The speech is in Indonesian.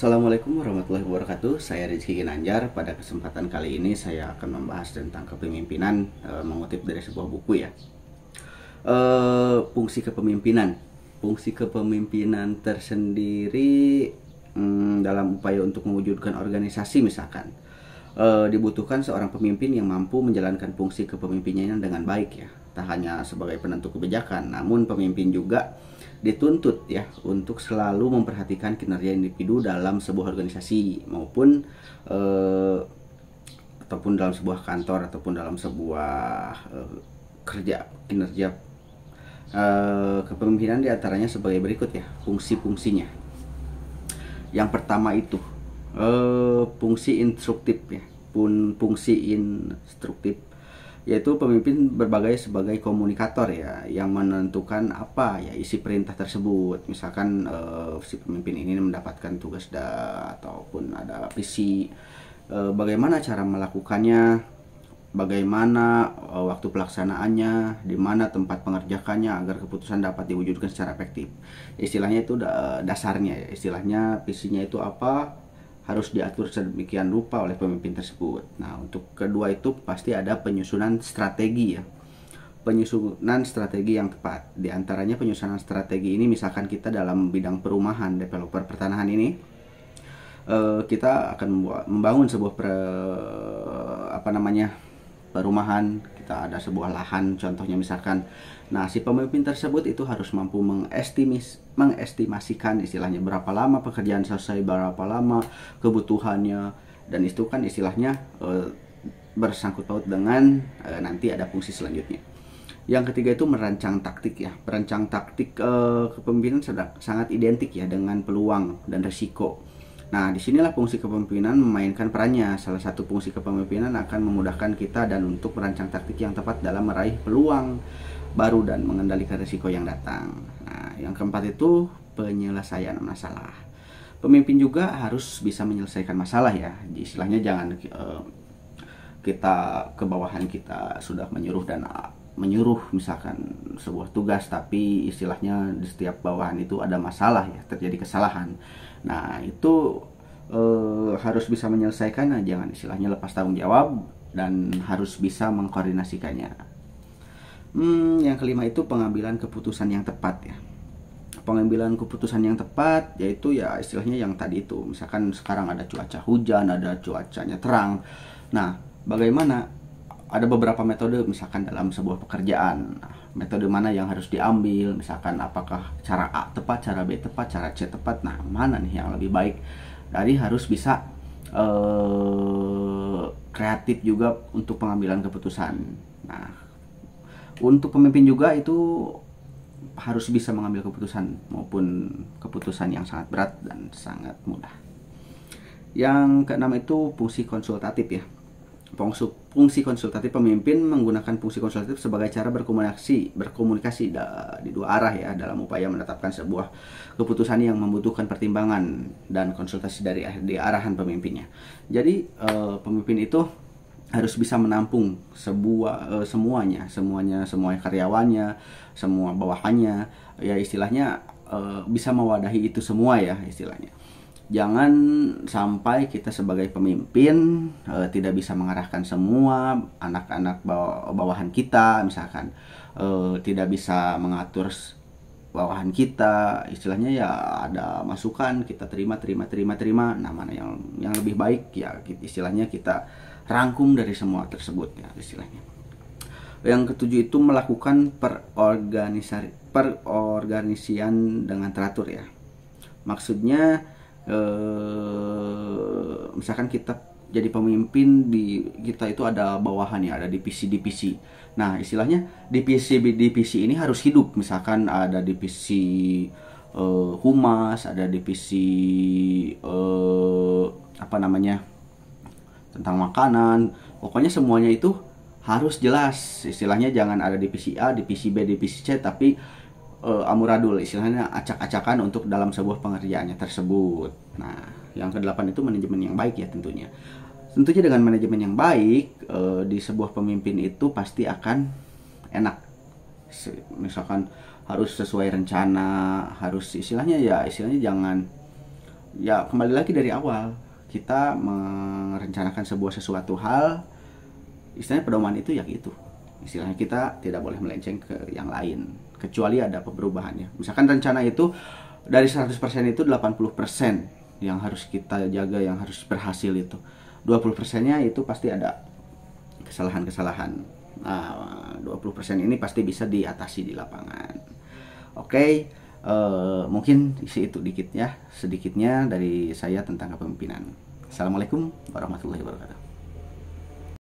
Assalamualaikum warahmatullahi wabarakatuh. Saya Rizky Ginanjar. Pada kesempatan kali ini saya akan membahas tentang kepemimpinan, mengutip dari sebuah buku ya. Fungsi kepemimpinan. Fungsi kepemimpinan tersendiri dalam upaya untuk mewujudkan organisasi misalkan. Dibutuhkan seorang pemimpin yang mampu menjalankan fungsi kepemimpinannya dengan baik ya. Tak hanya sebagai penentu kebijakan, namun pemimpin juga dituntut ya untuk selalu memperhatikan kinerja individu dalam sebuah organisasi maupun ataupun dalam sebuah kantor ataupun dalam sebuah kinerja. Kepemimpinan diantaranya sebagai berikut ya, fungsi-fungsinya. Yang pertama itu fungsi instruktif ya, fungsi instruktif, yaitu pemimpin sebagai komunikator ya, yang menentukan apa ya isi perintah tersebut. Misalkan si pemimpin ini mendapatkan tugas ataupun ada visi, bagaimana cara melakukannya, bagaimana waktu pelaksanaannya, di mana tempat pengerjakannya agar keputusan dapat diwujudkan secara efektif. Istilahnya itu dasarnya ya, istilahnya visinya itu apa, harus diatur sedemikian rupa oleh pemimpin tersebut. Nah, untuk kedua itu pasti ada penyusunan strategi ya. Penyusunan strategi yang tepat. Di antaranya penyusunan strategi ini misalkan kita dalam bidang perumahan, developer pertanahan ini, kita akan membangun sebuah perumahan. Kita ada sebuah lahan contohnya misalkan. Nah, si pemimpin tersebut itu harus mampu mengestimasikan istilahnya berapa lama pekerjaan selesai, berapa lama kebutuhannya, dan itu kan istilahnya bersangkut paut dengan nanti ada fungsi selanjutnya. Yang ketiga itu merancang taktik ya. Merancang taktik kepemimpinan sangat identik ya dengan peluang dan resiko. Nah, disinilah fungsi kepemimpinan memainkan perannya. Salah satu fungsi kepemimpinan akan memudahkan kita dan untuk merancang taktik yang tepat dalam meraih peluang baru dan mengendalikan risiko yang datang. Nah, yang keempat itu penyelesaian masalah. Pemimpin juga harus bisa menyelesaikan masalah ya. Istilahnya jangan kita ke bawahan kita sudah menyuruh misalkan sebuah tugas, tapi istilahnya di setiap bawahan itu ada masalah ya, terjadi kesalahan. Nah, itu harus bisa menyelesaikannya, jangan istilahnya lepas tanggung jawab, dan harus bisa mengkoordinasikannya. Yang kelima itu pengambilan keputusan yang tepat ya. Pengambilan keputusan yang tepat yaitu ya istilahnya yang tadi itu, misalkan sekarang ada cuaca hujan, ada cuacanya terang. Nah, bagaimana? Ada beberapa metode misalkan dalam sebuah pekerjaan. Nah, metode mana yang harus diambil? Misalkan apakah cara A tepat, cara B tepat, cara C tepat. Nah, mana nih yang lebih baik? Jadi harus bisa kreatif juga untuk pengambilan keputusan. Nah, untuk pemimpin juga itu harus bisa mengambil keputusan maupun keputusan yang sangat berat dan sangat mudah. Yang keenam itu fungsi konsultatif ya. Fungsi konsultatif, pemimpin menggunakan fungsi konsultatif sebagai cara berkomunikasi di dua arah ya, dalam upaya menetapkan sebuah keputusan yang membutuhkan pertimbangan dan konsultasi di arahan pemimpinnya. Jadi pemimpin itu harus bisa menampung semua karyawannya, semua bawahannya ya, istilahnya bisa mewadahi itu semua ya istilahnya. Jangan sampai kita sebagai pemimpin tidak bisa mengarahkan semua anak-anak bawahan kita misalkan, tidak bisa mengatur bawahan kita, istilahnya ya ada masukan kita terima. Nah, mana yang lebih baik ya istilahnya kita rangkum dari semua tersebut ya istilahnya. Yang ketujuh itu melakukan perorganisian dengan teratur ya. Maksudnya misalkan kita jadi pemimpin, kita itu ada bawahan ya, ada divisi. Nah, istilahnya divisi ini harus hidup. Misalkan ada divisi humas, ada divisi tentang makanan. Pokoknya semuanya itu harus jelas. Istilahnya jangan ada divisi A, divisi B, divisi C, tapi amuradul, istilahnya acak-acakan untuk dalam sebuah pengerjaannya tersebut. Nah, yang kedelapan itu manajemen yang baik ya tentunya. Tentunya dengan manajemen yang baik di sebuah pemimpin itu pasti akan enak. Misalkan harus sesuai rencana, harus istilahnya jangan Ya kembali lagi dari awal, kita merencanakan sebuah sesuatu hal, istilahnya pedoman itu ya gitu. Istilahnya kita tidak boleh melenceng ke yang lain, kecuali ada perubahannya. Misalkan rencana itu dari 100% itu 80% yang harus kita jaga, yang harus berhasil itu. 20%-nya itu pasti ada kesalahan-kesalahan. Nah, 20% ini pasti bisa diatasi di lapangan. Oke, mungkin isi itu dikit ya, sedikitnya dari saya tentang kepemimpinan. Assalamualaikum warahmatullahi wabarakatuh.